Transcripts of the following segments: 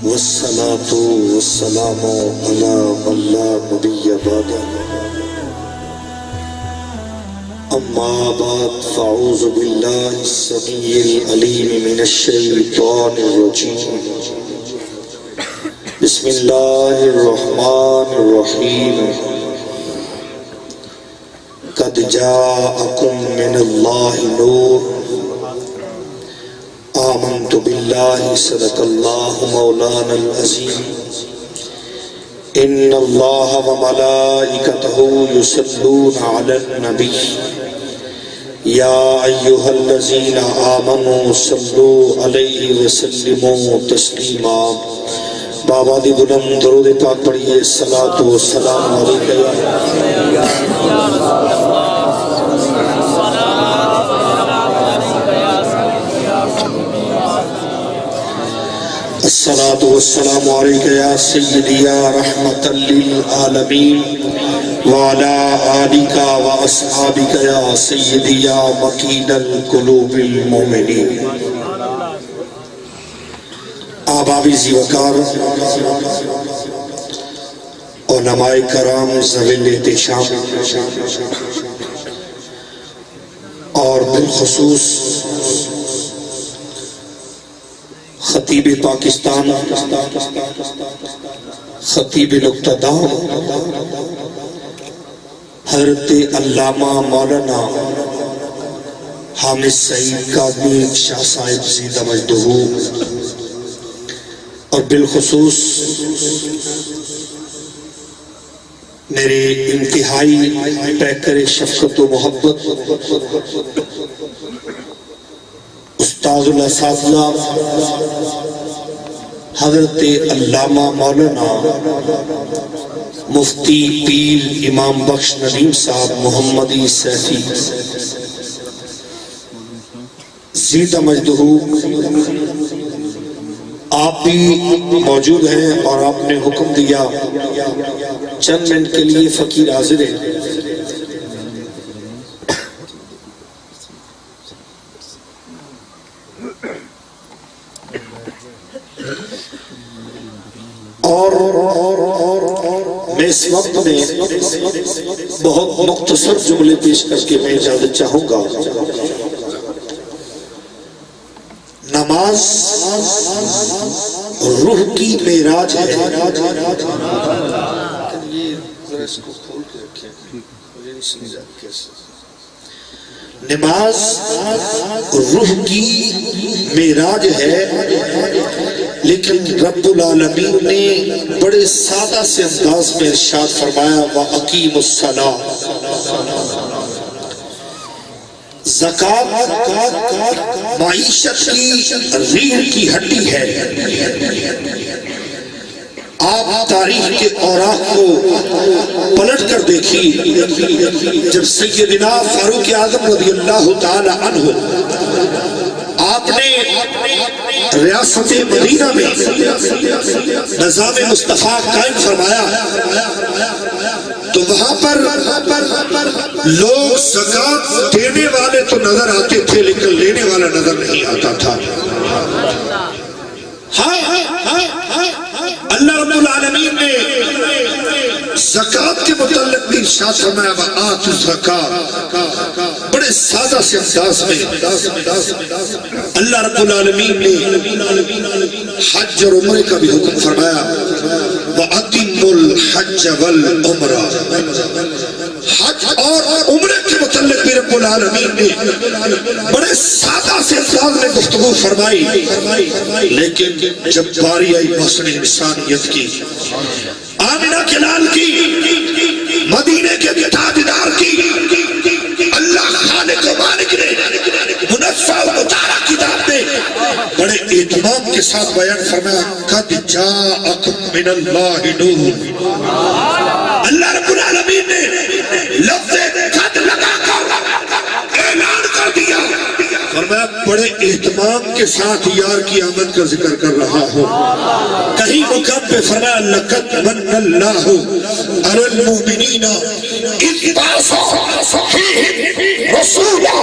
والصلاة والسلام على من لا نبي بعده أما بعد فأعوذ بالله السميع العليم من الشيطان الرجيم بسم الله الرحمن الرحيم قد جاءكم من الله نور آمنت بالله صدق الله مولانا العظيم إن الله وملائكته يصلون على النبي يا أيها الذين آمنوا صلوا عليه وسلموا تسليما بابا دی بلند درود پاک پڑھئے الصلاة والسلام علیکہ یا الصلاة والسلام علیکہ یا سیدی یا رحمت للعالمین وعلا آلکہ واصحابکہ یا سیدی یا مکین القلوب المومنین آبابی زیوکار علماء کرام ذویل احتشام اور بالخصوص خطیب پاکستان خطیب نقطہ دام حضرت علامہ مولانا حامد سعید قادمی شاہ صاحب زندہ مجدہو اور بالخصوص میرے انتہائی پیکر شفقت و محبت استاذ الاساتذہ حضرت علامہ مولانا مفتی پیر امام بخش ندیم صاحب محمدی سیفی زندہ مجدہو آپ بھی موجود ہیں اور آپ نے حکم دیا چند منٹ کے لیے فقیر حاضر ہیں اور میں اس وقت میں بہت مختصر جملے پیش کر کے میں اجازت چاہوں گا نماز روح کی معراج ہے نماز روح کی معراج ہے لیکن رب العالمین نے بڑے سادہ سے انداز میں ارشاد فرمایا وَأَقِيمُوا الصَّلَاةَ زکوٰۃ معیشت کی ریڑھ کی ہڈی ہے آپ تاریخ کے اوراق کو پلٹ کر دیکھیے جب سیدنا فاروق اعظم رضی اللہ تعالی عنہ آپ نے ریاست مدینہ میں نظام مصطفیٰ قائم فرمایا تو وہاں پر لوگ زکوٰۃ دینے والے تو نظر آتے تھے لیکن لینے والا نظر نہیں آتا تھا اللہ رب العالمین نے زکوٰۃ کے متعلق بھی ارشاد فرمایا وَآتُوا الزَّکَاةَ بڑے سادہ سے انداز میں اللہ رب العالمین نے حج اور عمرے کا بھی حکم فرمایا وَأَتِمُّوا الْحَجَّ وَالْعُمْرَةَ حج اور عمرے کے متعلق بھی رب العالمین نے بڑے سادہ سے انداز میں گفتگو فرمائی لیکن جب باری آئی محسن انسانیت کی آمنہ کے لال کی مدینے کے تاجدار کی اللہ خالق و مالک نے منفع و مطارہ کی دعوت میں بڑے اہتمام کے ساتھ بیان فرمایا قد جاءکم من اللہ نور اللہ رب العالمین نے لفظ قد لگا کر اعلان کر دیا فرمایا بڑے اہتمام کے ساتھ یار کی آمد کا ذکر کر رہا ہوں. کہیں مقام پہ فرمایا لقد من اللہ علی المؤمنین اذ بعث فیہم رسولا.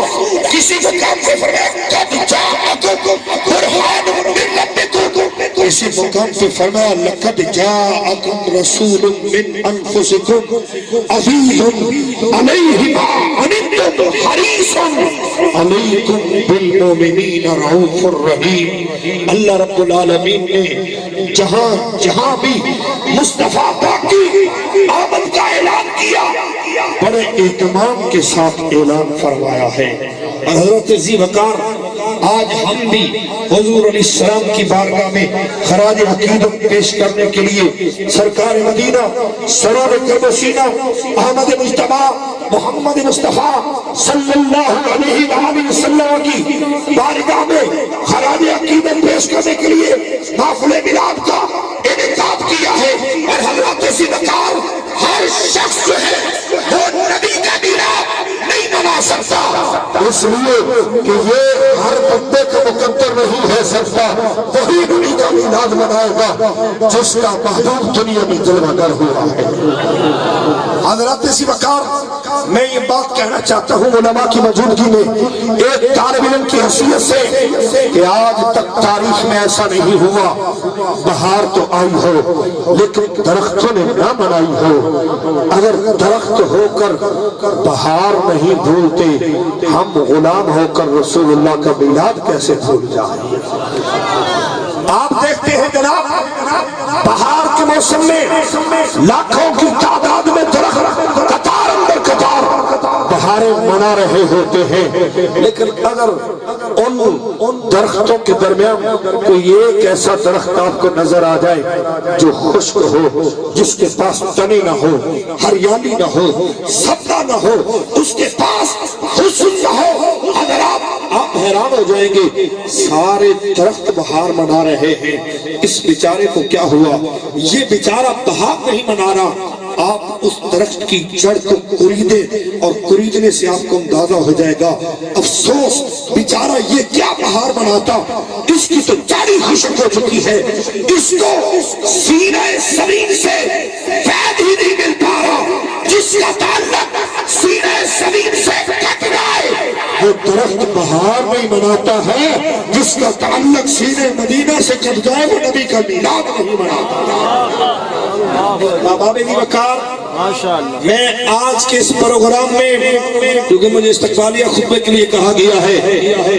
کسی مقام پہ فرمایا قد جاءکم برہان من ربکم. کسی مقام پہ فرمایا لقد جاءکم رسول من انفسکم عزیز علیہ ما عنتم حریص علیکم بالمؤمنین رؤوف الرحیم. اللہ رب العالمین نے جہاں بھی مصطفیٰ پاک کی آمد کا اعلان کیا بڑے اہتمام کے ساتھ اعلان فرمایا ہے. اور حضرت ذی وقار آج ہم بھی حضور علیہ السلام کی بارگاہ میں خراج عقیدت پیش کرنے کے لیے سرکار مدینہ سرور قلب و سینہ احمد مجتبی محمد مصطفیٰ صلی اللہ علیہ وآلہ وسلم کی بارگاہ میں خراج عقیدت پیش کرنے کے لیے محفل میلاد کا انعقاد کیا ہے. اور حضرت ذی وقار ہر شخص جو ہے وہ نبی کا میلاد نہیں منا سکتا، اس لیے کہ یہ ہر بندے کا مقدر نہیں ہے سکتا. وہی نبی کا میلاد منائے گا جس کا محبوب دنیا میں جلوہ گر ہوا ہے. حضرت ذی وقار میں یہ بات کہنا چاہتا ہوں علماء کی موجودگی میں ایک طالب علم کی حیثیت سے کہ آج تک تاریخ میں ایسا نہیں ہوا بہار تو آئی ہو لیکن درختوں نے نہ منائی ہو. اگر درخت ہو کر بہار نہیں بھولتے ہم غلام ہو کر رسول اللہ کا میلاد کیسے بھول جائیں. آپ دیکھتے ہیں جناب بہار کے موسم میں لاکھوں کی تعداد میں درخت قطار اندر قطار بہاریں منا رہے ہوتے ہیں، لیکن اگر ان درختوں کے درمیان کوئی ایک ایسا درخت آپ کو نظر آ جائے جو خشک ہو، جس کے پاس تنی نہ ہو، ہریالی نہ ہو، سبزہ نہ ہو، اس کے پاس حسن نہ ہو، اگر آپ حیران ہو جائیں گے سارے درخت بہار منا رہے ہیں، اس بیچارے کو کیا ہوا؟ یہ بیچارہ بہار نہیں منا رہا. آپ اس درخت کی جڑ کو کوریدیں اور کوریدنے سے آپ کو اندازہ ہو جائے گا افسوس بیچارہ یہ کیا بہار بناتا، اس کی تو جڑی خشک ہو چکی ہے، اس کو سینہ زمین سے فیض ہی نہیں مل پا رہا. جس کا تعلق سینہ زمین سے کٹ رہا ہے وہ درخت بہار نہیں مناتا ہے، جس کا تعلق سینہ مدینہ سے کٹ جائے وہ نبی کا میلاد نہیں مناتا. بابا ذی وقار میں آج کے اس پروگرام میں کیونکہ مجھے استقبالیہ خطبے کے لیے کہا گیا ہے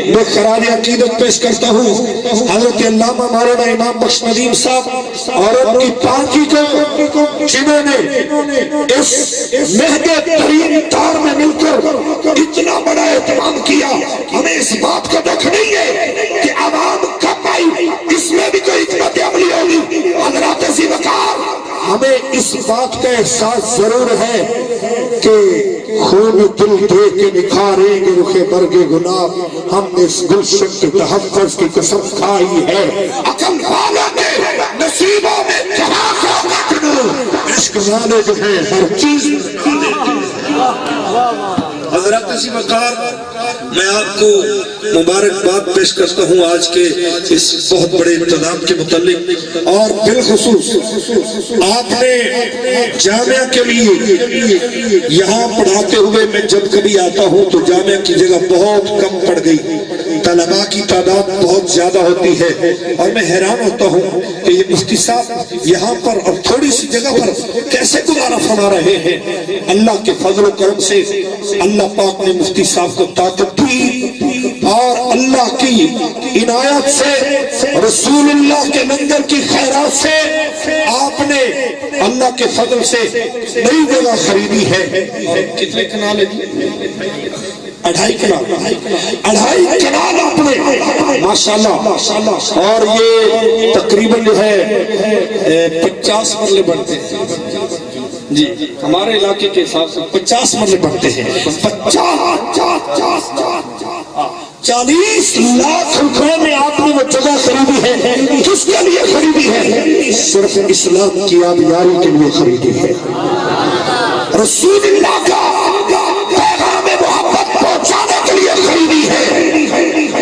میں خراج عقیدت پیش کرتا ہوں حضرت علامہ مولانا امام بخش ندیم صاحب اور ان کی پارٹی کو جنہوں نے اس مہدی ترین تار میں مل کر اتنا بڑا اہتمام کیا. ہمیں اس بات کا دکھ نہیں ہے کہ عوام کب آئی، اس میں بھی کوئی حکمت عملی ہوگی. حضرات ذی وقار ہمیں اس بات کا احساس ضرور ہے کہ خون دل دے کے نکھاریں گے رخ برگ گناہ. ہم نے اس گلشن کے تحفظ کی قسم کھائی ہے. عقل والوں کے نصیبوں میں کہاں ہوگا جنون، عشق والے جو ہیں ہر چیز. حضرات ذی وقار میں آپ کو مبارکباد پیش کرتا ہوں آج کے اس بہت بڑے انتظام کے متعلق، اور بالخصوص آپ نے جامعہ کے لیے یہاں پڑھاتے ہوئے میں جب کبھی آتا ہوں تو جامعہ کی جگہ بہت کم پڑ گئی، طلباء کی تعداد بہت زیادہ ہوتی ہے اور میں حیران ہوتا ہوں کہ یہ مفتی صاحب یہاں پر اور تھوڑی سی جگہ پر کیسے گزارا فرما رہے ہیں. اللہ کے فضل و کرم سے اللہ پاک نے مفتی صاحب کو طاقت دی اور اللہ کی عنایت سے رسول اللہ کے لنگر کی خیرات سے آپ نے اللہ کے فضل سے نئی جگہ خریدی ہے. کتنے کنال ہے؟ 2.5 کنال آپ نے ماشاءاللہ. اور یہ تقریباً جو ہے 50 مرلے بنتے ہیں جی، ہمارے علاقے کے حساب سے 50 مرلے بنتے ہیں. 40 لاکھ روپے میں آپ نے وہ جگہ خریدی ہے. کس کے لیے خریدی ہے؟ صرف اسلام کی آبیاری کے لیے خریدی ہے. رسول اللہ کا پیغام محبت پہنچانے کے لیے خریدی ہے.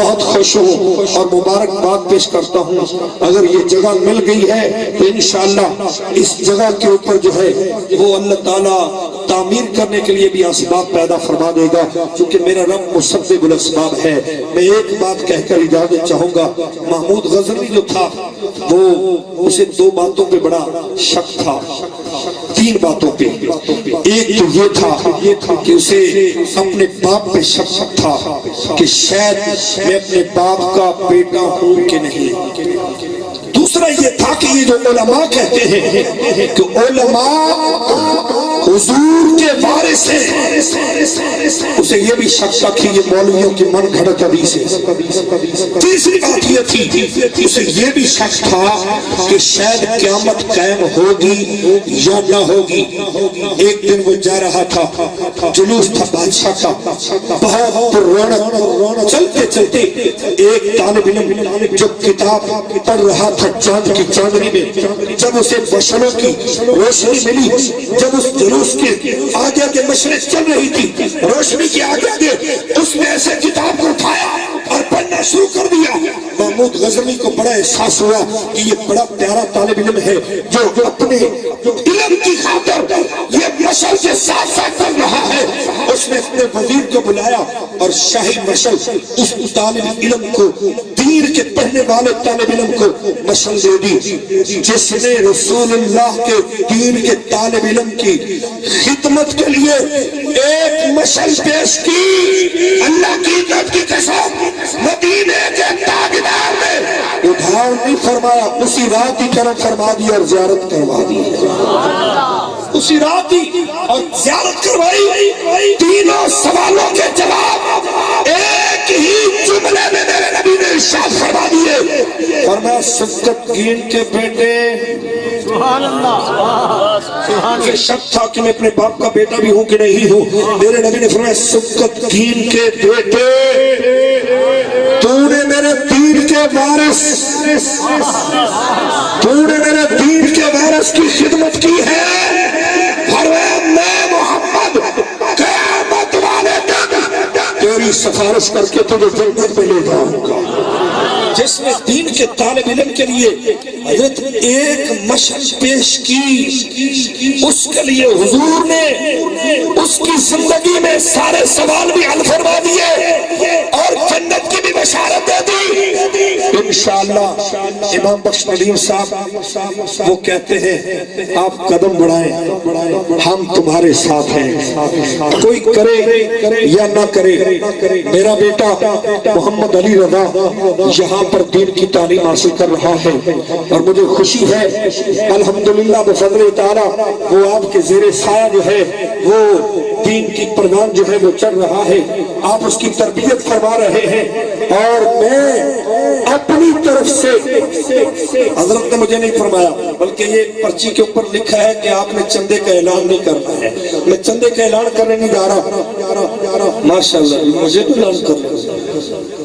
بہت خوش ہوں اور مبارکباد پیش کرتا ہوں. اگر یہ جگہ مل گئی ہے تو انشاءاللہ اس جگہ کے اوپر جو ہے وہ اللہ تعالیٰ تعمیر کرنے کے لیے بھی اسباب پیدا فرما دے گا، کیونکہ میرا رب مسبب الاسباب ہے. میں ایک بات کہہ کر اجازت چاہوں گا. محمود غزنوی جو تھا وہ اسے دو باتوں پہ بڑا شک تھا، تین باتوں پہ. ایک تو یہ تھا کہ اسے اپنے باپ پہ شک تھا کہ شاید میں اپنے باپ کا بیٹا ہوں کہ نہیں. دوسرا یہ تھا کہ یہ جو علماء کہتے ہیں کہ علماء حضور کے وارث ہیں، اسے یہ بھی شک تھا کہ یہ مولویوں کی من گھڑت حدیث ہے. تیسری بات یہ تھی اسے یہ بھی شک تھا کہ شاید قیامت قائم ہوگی یا نہ ہوگی. ایک دن وہ جا رہا تھا، جلوس تھا بادشاہ کا، بہت رونق. چلتے چلتے ایک طالب علم جو کتاب پڑھ رہا تھا چاند کی چاندنی میں، جب اسے بشروں کی روشنی ملی، جب اس جلوس کے آگے آگے مشرق چل رہی تھی، روشنی کے آگے آگے اس نے ایسے کتاب کو اٹھایا اور پڑھنا شروع کر دیا. محمود غزنوی کو بڑا احساس ہوا کہ یہ بڑا پیارا طالب علم ہے جو اپنے علم کی خاطر یہ مشل کے ساتھ ساتھ چل رہا ہے. اس نے اپنے وزیر کو بلایا اور شاہی مشل اس طالب علم کو، دین کے پڑھنے والے طالب علم کو مشل دے دی. جس نے رسول اللہ کے دین کے طالب علم کی خدمت کے لیے ایک مشل پیش کی، اللہ کی عزت کی قسم مدینے کے تاجدار نے ادھار نہیں فرمایا، اسی رات ہی کرم فرما دی اور زیارت کروا دی. اسی رات ہی اور زیارت کروائی. تینوں سوالوں کے جواب ایک ہی جملے میں میرے نبی نے ارشاد فرما دیے. فرمایا سبکت گین کے بیٹے، سبحان اللہ. یہ شک تھا کہ میں اپنے باپ کا بیٹا بھی ہوں کہ نہیں ہوں. میرے نبی نے فرمایا سبکت گین کے بیٹے، تو نے میرے دین کے وارث، تو نے میرے دین کے وارث کی خدمت کی ہے. فرمایا میں محمد قیامت والے دن تیری سفارش کر کے تجھے جنت میں لے جاؤں گا. جس نے دین کے طالب علم کے لیے حضرت ایک مشل پیش کی، اس کے لیے حضور نے اس کی زندگی میں سارے سوال بھی حل فرما دیے اور جنت کی بھی بشارت دے دی. انشاءاللہ امام بخش ندیم صاحب وہ کہتے ہیں آپ قدم بڑھائیں، ہم تمہارے ساتھ ہیں. کوئی کرے یا نہ کرے، میرا بیٹا محمد علی رضا یہاں پر دین کی تعلیم حاصل کر رہا ہے اور مجھے خوشی ہے الحمدللہ بفضل تعالیٰ وہ آپ کے زیر سایہ جو ہے وہ دین کی پروان جو ہے وہ چل رہا ہے. آپ اس کی تربیت فرما رہے ہیں اور میں اپنی طرف سے، حضرت نے مجھے نہیں فرمایا بلکہ یہ پرچی کے اوپر لکھا ہے کہ آپ نے چندے کا اعلان نہیں کرنا ہے. میں چندے کا اعلان کرنے نہیں جا رہا. ماشاءاللہ مجھے تو اعلان کرنا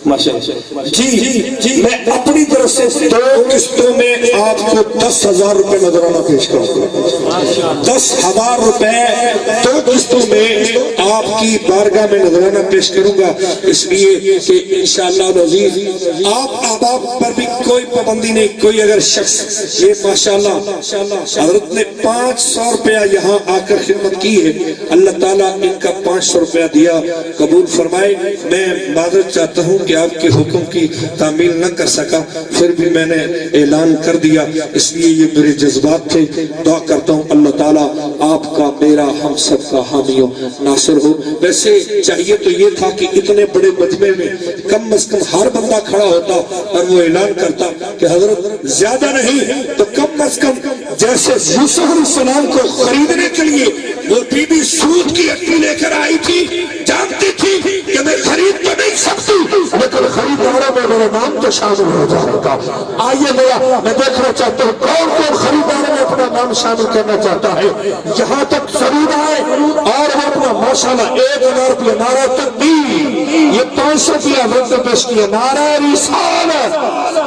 جی میں اپنی طرف سے 2 قسطوں میں آپ کو 10,000 روپے نذرانہ پیش کروں گا. 10,000 روپے 2 قسطوں میں آپ کی بارگاہ میں نذرانہ پیش کروں گا، اس لیے کہ انشاءاللہ العزیز آپ احباب پر بھی کوئی پابندی نہیں. کوئی اگر شخص یہ ماشاءاللہ حضرت نے 500 روپیہ یہاں آ کر خدمت کی ہے، اللہ تعالیٰ ان کا 500 روپیہ دیا قبول فرمائے. میں معذرت چاہتا ہوں کہ آپ کے حکم کی تعمیل نہ کر سکا، پھر بھی میں نے اعلان کر دیا، اس لیے یہ میرے جذبات تھے. دعا کرتا ہوں اللہ تعالیٰ آپ کا، میرا، ہم سب کا حامی و ناصر ہو. ویسے چاہیے تو یہ تھا کہ اتنے بڑے مجمع میں کم از کم ہر بندہ کھڑا ہوتا اور وہ اعلان کرتا کہ حضرت زیادہ نہیں تو کم از کم جیسے یوسف علیہ السلام کو خریدنے کے لیے وہ بی بی سود کی ہڈی لے کر آئی تھی، جانتی تھی کہ میں خرید تو نہیں سکتی لیکن خریداروں میں میرے نام تو شامل ہو جائے گا. آئیے میں دیکھنا چاہتا ہوں کون کون خریداروں میں اپنا نام شامل کرنا چاہتا ہے. یہاں تک ضرور آئے اور وہ اپنا ماشاءاللہ 1,000 روپیہ نعرہ تکبیر، یہ 500 روپیہ وقت پیش کیا، نعرہ رسالت،